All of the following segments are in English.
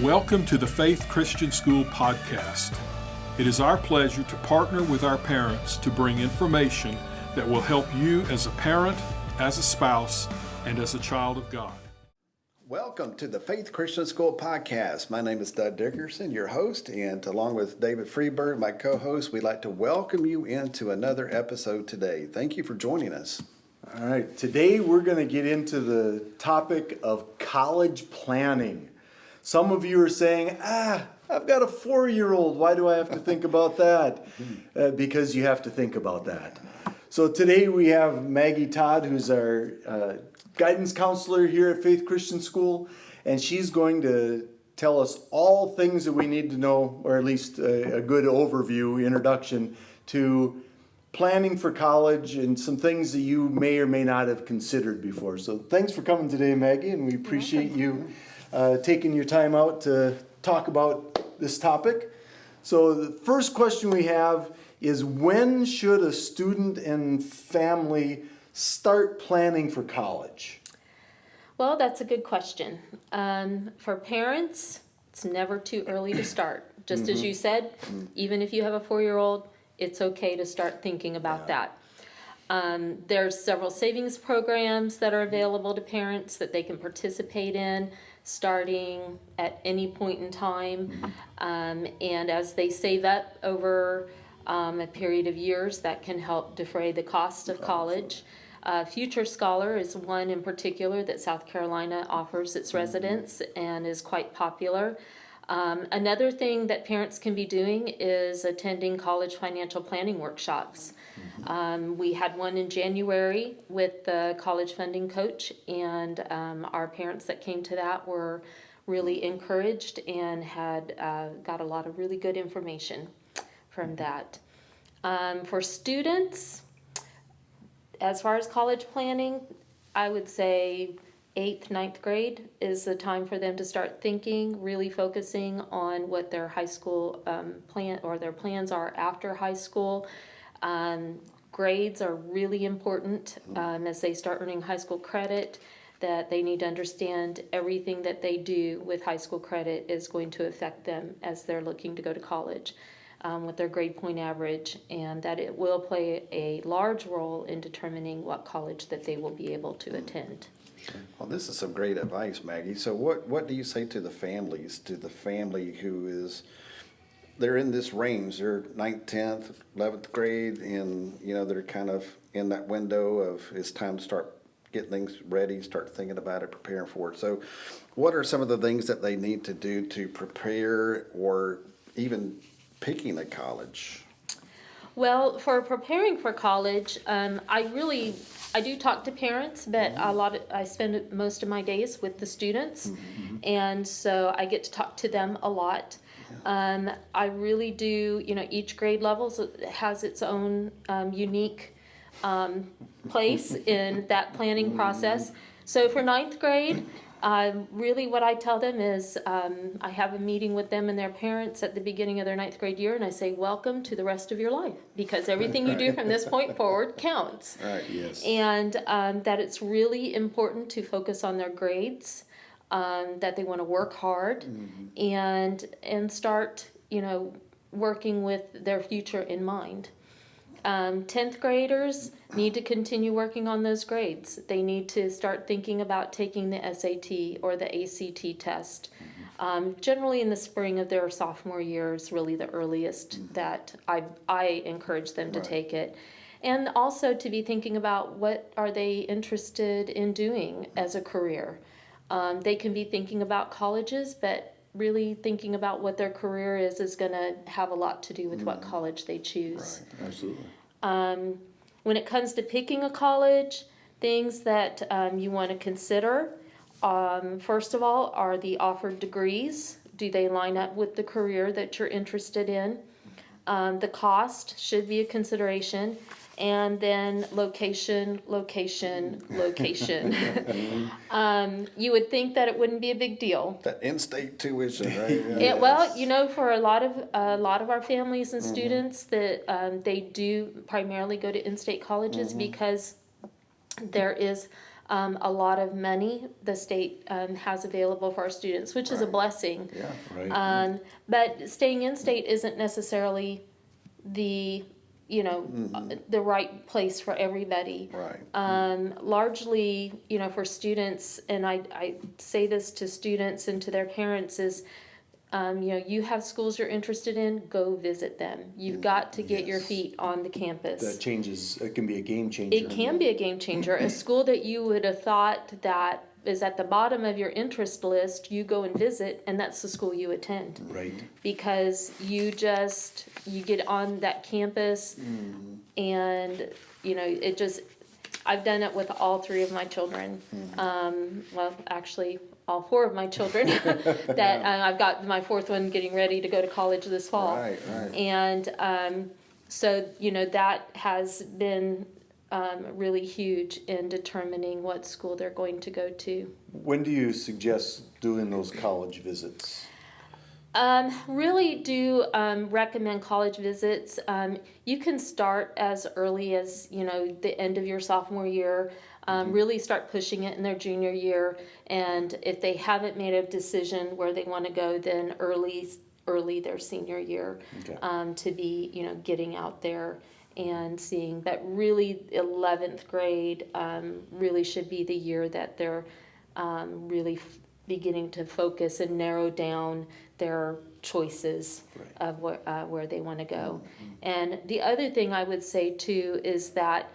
Welcome to the Faith Christian School podcast. It is our pleasure to partner with our parents to bring information that will help you as a parent, as a spouse, and as a child of God. Welcome to the Faith Christian School podcast. My name is Doug Dickerson, your host, and along with David Freeberg, my co-host, we'd like to welcome you into another episode today. Thank you for joining us. All right, today we're going to get into the topic of college planning. Some of you are saying, I've got a 4-year-old. Why do I have to think about that? Because you have to think about that. So today we have Maggie Todd, who's our guidance counselor here at Faith Christian School, and she's going to tell us all things that we need to know, or at least a good overview, introduction to planning for college and some things that you may or may not have considered before. So thanks for coming today, Maggie, and we appreciate you taking your time out to talk about this topic. So the first question we have is, when should a student and family start planning for college? Well, that's a good question. For parents, it's never too early to start. Just as you said, even if you have a 4-year-old, it's okay to start thinking about that. There's several savings programs that are available to parents that they can participate in, starting at any point in time. And as they save up over a period of years, that can help defray the cost of college. Future Scholar is one in particular that South Carolina offers its residents and is quite popular. Another thing that parents can be doing is attending college financial planning workshops. We had one in January with the college funding coach, and our parents that came to that were really encouraged and had got a lot of really good information from that. For students, as far as college planning, I would say 8th, 9th grade is the time for them to start thinking, really focusing on what their high school plan or their plans are after high school. Grades are really important as they start earning high school credit, that they need to understand everything that they do with high school credit is going to affect them as they're looking to go to college with their grade point average, and that it will play a large role in determining what college that they will be able to attend. Well, this is some great advice, Maggie. So what do you say to the families, to the family who is, they're in this range, they're 9th, 10th, 11th grade, and they're kind of in that window of it's time to start getting things ready, start thinking about it, preparing for it. So what are some of the things that they need to do to prepare or even picking a college? Well, for preparing for college, I do talk to parents, but I spend most of my days with the students, and so I get to talk to them a lot. I really do, each grade level has its own unique place in that planning process. So for 9th grade, really what I tell them is I have a meeting with them and their parents at the beginning of their 9th grade year, and I say, welcome to the rest of your life, because everything you do from this point forward counts. Right, yes. And that it's really important to focus on their grades, that they want to work hard and start, working with their future in mind. 10th graders need to continue working on those grades. They need to start thinking about taking the SAT or the ACT test. Generally in the spring of their sophomore year is really the earliest that I encourage them to take it. And also to be thinking about what are they interested in doing as a career. They can be thinking about colleges, but really thinking about what their career is going to have a lot to do with what college they choose. Right, absolutely. When it comes to picking a college, things that you want to consider, first of all, are the offered degrees. Do they line up with the career that you're interested in? The cost should be a consideration. And then location. You would think that it wouldn't be a big deal. That in-state tuition, right? Well, for a lot of our families and students, that they do primarily go to in-state colleges because there is a lot of money the state has available for our students, which is a Right. blessing. Yeah. Right. But staying in state isn't necessarily the, the right place for everybody. Right. Largely, for students, and I say this to students and to their parents is, you have schools you're interested in, go visit them. You've got to get your Yes. feet on the campus. That changes, it can be a game changer. It can be a game changer. A school that you would have thought that is at the bottom of your interest list, you go and visit, and that's the school you attend. Right. Because you get on that campus, and, I've done it with all three of my children. Well, actually, all four of my children, that I've got my fourth one getting ready to go to college this fall. Right. Right. And so, that has been really huge in determining what school they're going to go to. When do you suggest doing those college visits? Really do recommend college visits. You can start as early as, the end of your sophomore year. Really start pushing it in their junior year. And if they haven't made a decision where they want to go, then early their senior year, Okay. to be, getting out there and seeing. But really, 11th grade really should be the year that they're really beginning to focus and narrow down their choices of where they want to go. And the other thing I would say too is that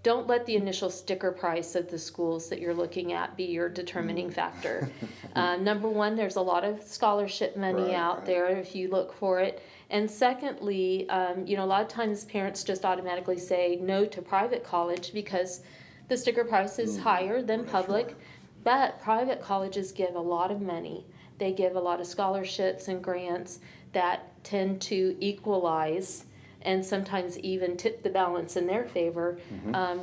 don't let the initial sticker price of the schools that you're looking at be your determining factor. Number one, there's a lot of scholarship money Right, out right. there if you look for it. And secondly, a lot of times parents just automatically say no to private college because the sticker price is higher than public. But private colleges give a lot of money. They give a lot of scholarships and grants that tend to equalize and sometimes even tip the balance in their favor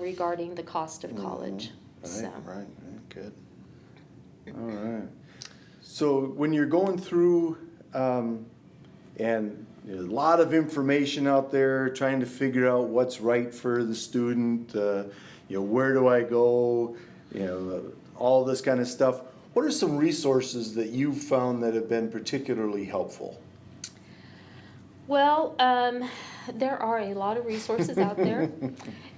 regarding the cost of college. Right. So. Right. Good. All right. So when you're going through, and there's a lot of information out there trying to figure out what's right for the student, where do I go, all this kind of stuff. What are some resources that you've found that have been particularly helpful? Well, there are a lot of resources out there.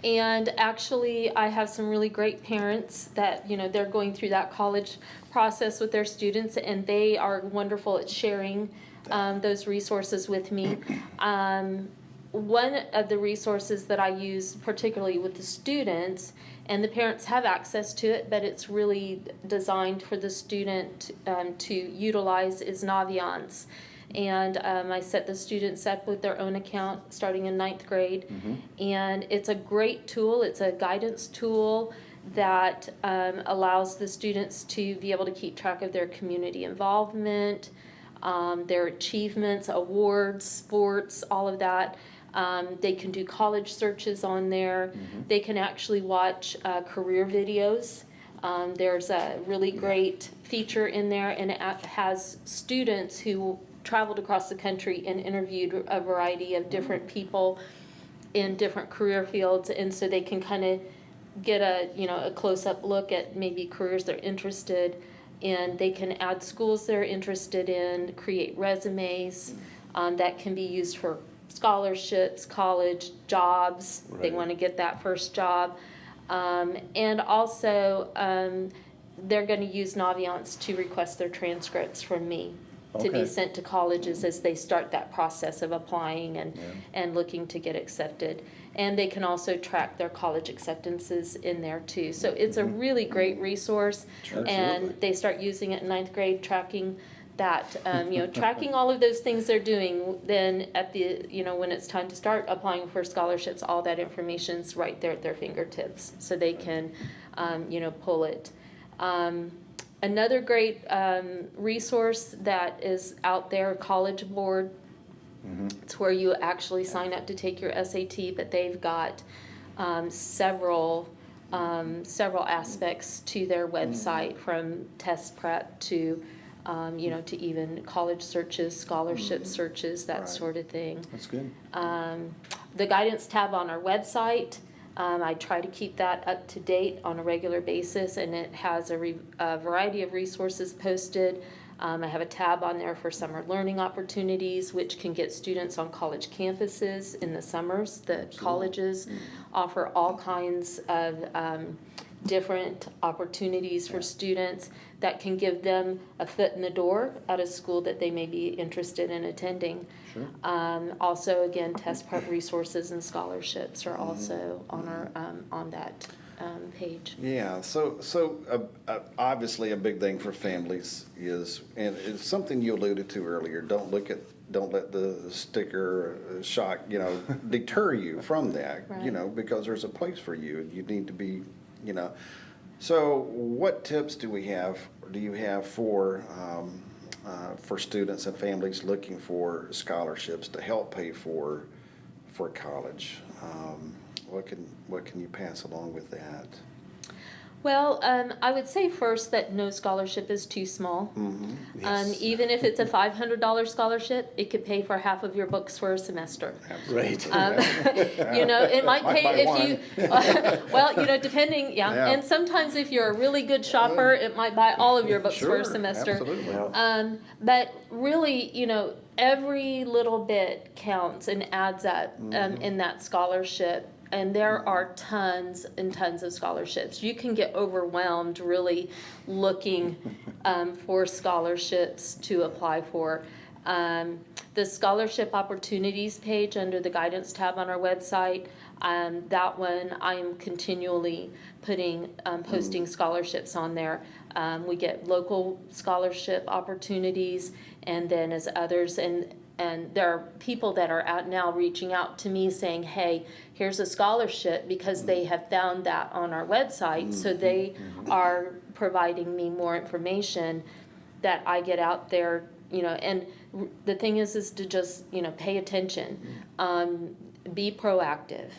And actually, I have some really great parents that, they're going through that college process with their students, and they are wonderful at sharing those resources with me. One of the resources that I use, particularly with the students, and the parents have access to it, but it's really designed for the student to utilize, is Naviance. And I set the students up with their own account starting in 9th grade. And it's a great tool. It's a guidance tool that allows the students to be able to keep track of their community involvement, their achievements, awards, sports, all of that. They can do college searches on there. They can actually watch career videos. There's a really great feature in there, and it has students who traveled across the country and interviewed a variety of different people in different career fields, and so they can kind of get a close-up look at maybe careers they're interested in. They can add schools they're interested in, create resumes that can be used for scholarships, college, jobs. They Right. want to get that first job. And also, they're going to use Naviance to request their transcripts from me to Okay. be sent to colleges as they start that process of applying and looking to get accepted. And they can also track their college acceptances in there too. So it's a really great resource. And they start using it in 9th grade, tracking that, tracking all of those things they're doing. Then at the, when it's time to start applying for scholarships, all that information's right there at their fingertips. So they can, pull it. Another great resource that is out there, College Board. It's where you actually sign up to take your SAT, but they've got several aspects to their website, from test prep to to even college searches, scholarship searches, that Right. sort of thing. That's good. The guidance tab on our website I try to keep that up to date on a regular basis, and it has a variety of resources posted. I have a tab on there for summer learning opportunities, which can get students on college campuses in the summers. The colleges offer all kinds of different opportunities for students that can give them a foot in the door at a school that they may be interested in attending. Sure. Also, again, test prep resources and scholarships are also on our on that page. Yeah, so obviously a big thing for families is, and it's something you alluded to earlier, don't let the sticker shock, deter you from that, Right. because there's a place for you, and you need to be, So what tips do you have for students and families looking for scholarships to help pay for college? What can you pass along with that? Well, I would say first that no scholarship is too small. Yes. Even if it's a $500 scholarship, it could pay for half of your books for a semester. Right. It might Might pay buy if you, well, depending, Yeah. And sometimes if you're a really good shopper, it might buy all of your books for Sure, a semester. absolutely. But really, every little bit counts and adds up in that scholarship. And there are tons and tons of scholarships. You can get overwhelmed really looking for scholarships to apply for. The scholarship opportunities page under the guidance tab on our website, that one I'm continually posting scholarships on there. We get local scholarship opportunities, and then as others, and there are people that are out now reaching out to me saying, hey, here's a scholarship, because they have found that on our website. So they are providing me more information that I get out there, and the thing is to just, pay attention, be proactive.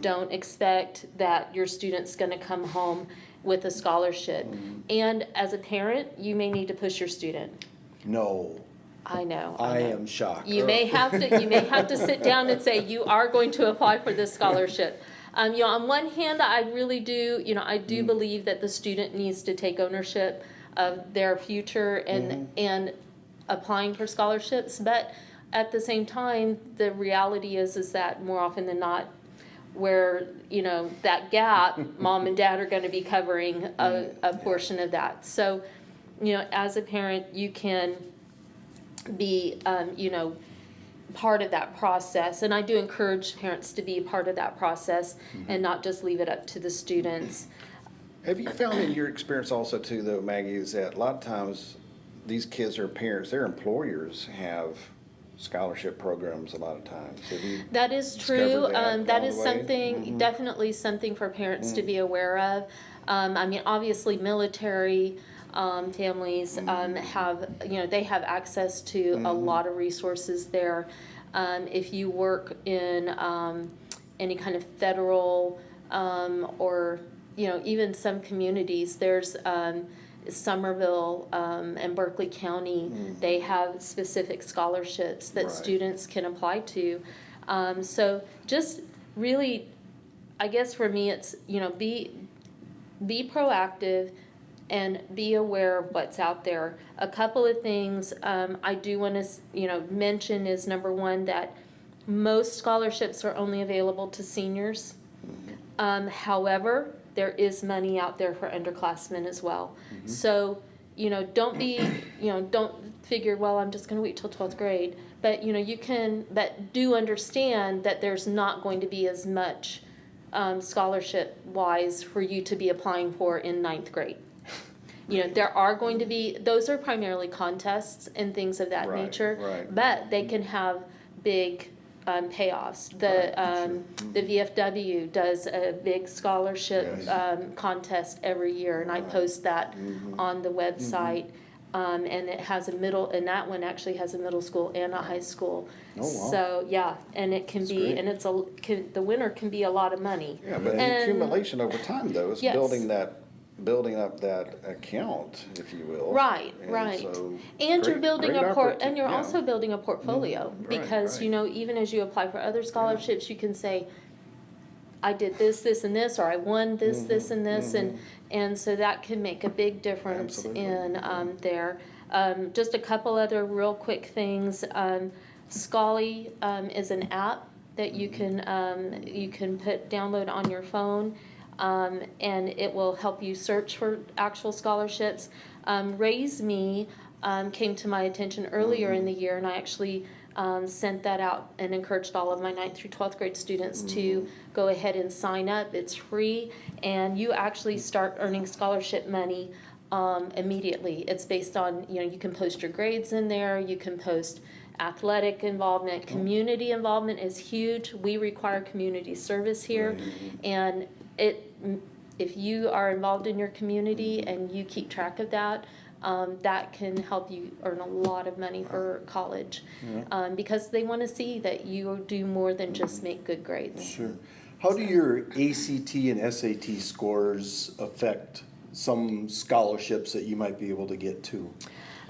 Don't expect that your student's gonna come home with a scholarship. And as a parent, you may need to push your student. No, I know. I am shocked. You may have to sit down and say, you are going to apply for this scholarship. On one hand, I really do, I do believe that the student needs to take ownership of their future and applying for scholarships. But at the same time, the reality is that more often than not, where, that gap, mom and dad are going to be covering a portion of that. So, as a parent, you can be, part of that process. And I do encourage parents to be part of that process and not just leave it up to the students. Have you found in your experience also too, though, Maggie, is that a lot of times these kids are parents, their employers have scholarship programs a lot of times. Have you That is discovered true. that That along is the way? something, definitely something for parents to be aware of. Obviously military families have, they have access to a lot of resources there. If you work in any kind of federal or, even some communities, there's Somerville and Berkeley County, they have specific scholarships that Right. students can apply to. So just really, I guess for me, it's, be proactive and be aware of what's out there. A couple of things I do want to, mention is, number one, that most scholarships are only available to seniors. However, there is money out there for underclassmen as well. So, don't figure, well, I'm just going to wait till 12th grade. But, but do understand that there's not going to be as much scholarship-wise for you to be applying for in 9th grade. There are going to be, those are primarily contests and things of that Right, nature. right. But they can have big payoffs. The VFW does a big scholarship Yes. contest every year, and I post that on the website. And it has and that one actually has a middle school and a high school. Oh, wow. So, yeah, and it can be, great. and the winner can be a lot of money. Yeah, but the And- accumulation over time, though, is Yes. building up that account, if you will. Right, And right. so And you're great- building great and you're yeah. also building a portfolio, Right, because, right. even as you apply for other scholarships, you can say, I did this, this, and this, or I won this, this, and this, and so that can make a big difference in there. Just a couple other real quick things. Scholly is an app that you can download on your phone, and it will help you search for actual scholarships. Raise Me came to my attention earlier in the year, and I actually sent that out and encouraged all of my 9th through 12th grade students to go ahead and sign up. It's free, and you actually start earning scholarship money immediately. It's based on, you can post your grades in there, you can post athletic involvement, community involvement is huge. We require community service here, and if you are involved in your community and you keep track of that, that can help you earn a lot of money for college, because they want to see that you do more than just make good grades. Sure. How do your ACT and SAT scores affect some scholarships that you might be able to get to?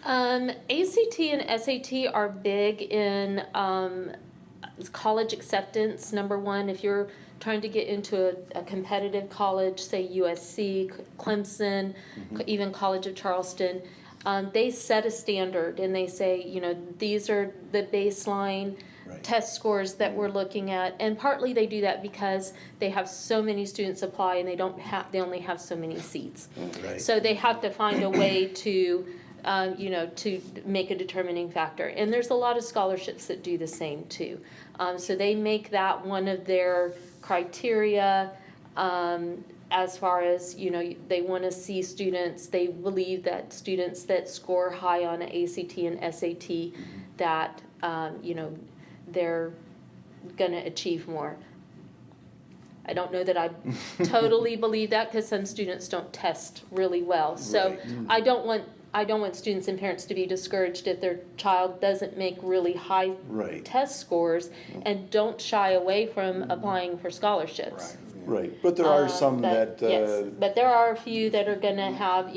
ACT and SAT are big in college acceptance. Number one, if you're trying to get into a competitive college, say USC, Clemson, even College of Charleston, they set a standard and they say, these are the baseline test scores that we're looking at. And partly they do that because they have so many students apply and they only have so many seats. So they have to find a way to to make a determining factor. And there's a lot of scholarships that do the same too. So they make that one of their criteria, as far as, they want to see students, they believe that students that score high on an ACT and SAT, that, they're going to achieve more. I don't know that I totally believe that, because some students don't test really well. So I don't want students and parents to be discouraged if their child doesn't make really high test scores, and don't shy away from applying for scholarships. Right, but there are some that yes, but there are a few that are going to have,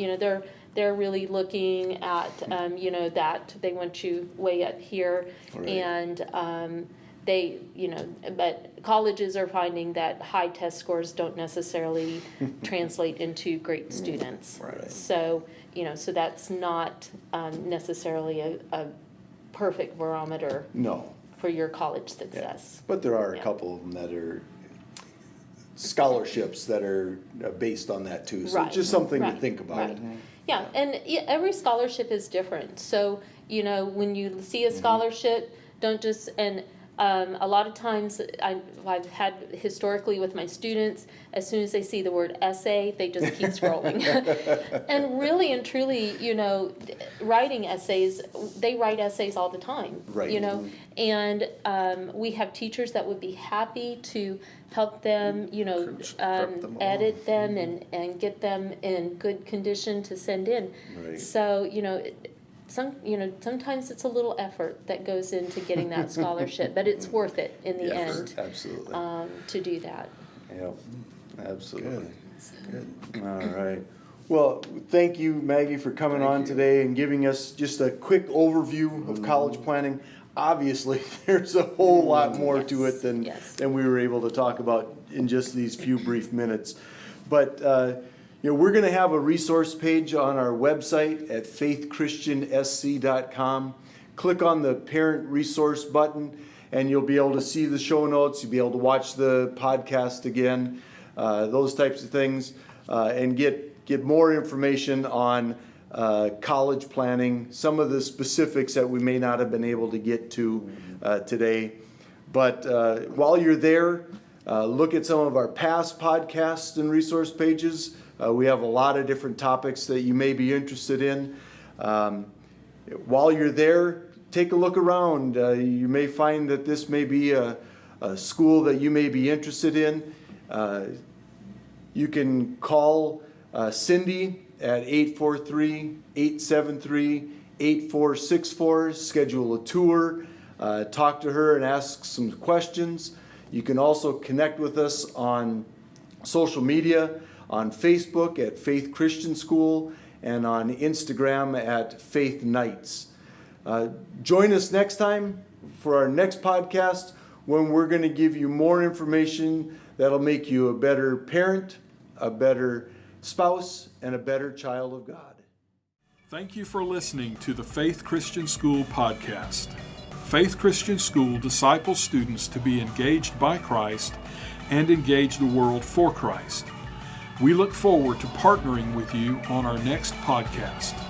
they're really looking at, that they want you way up here, and they, but colleges are finding that high test scores don't necessarily translate into great students. So, so that's not necessarily a perfect barometer for your college success. But there are a couple of them that are scholarships that are based on that too. So it's just something to think about. Yeah, and every scholarship is different. So, when you see a scholarship, don't just, and a lot of times I've had historically with my students, as soon as they see the word essay, they just keep scrolling. And really and truly, writing essays, they write essays all the time. And we have teachers that would be happy to help them, edit them and get them in good condition to send in. So, sometimes it's a little effort that goes into getting that scholarship, but it's worth it in the end. Absolutely. To do that. Yep, absolutely. Good. All right. Well, thank you, Maggie, for coming on today and giving us just a quick overview of college planning. Obviously, there's a whole lot more to it than we were able to talk about in just these few brief minutes. But we're going to have a resource page on our website at faithchristiansc.com. Click on the parent resource button and you'll be able to see the show notes. You'll be able to watch the podcast again, those types of things, and get more information on college planning, some of the specifics that we may not have been able to get to today. But while you're there, look at some of our past podcasts and resource pages. We have a lot of different topics that you may be interested in. While you're there, take a look around. You may find that this may be a school that you may be interested in. You can call Cindy at 843-873-8464, schedule a tour, talk to her and ask some questions. You can also connect with us on social media, on Facebook at Faith Christian School, and on Instagram at Faith Nights. Join us next time for our next podcast, when we're going to give you more information that'll make you a better parent, a better spouse, and a better child of God. Thank you for listening to the Faith Christian School podcast. Faith Christian School disciples students to be engaged by Christ and engage the world for Christ. We look forward to partnering with you on our next podcast.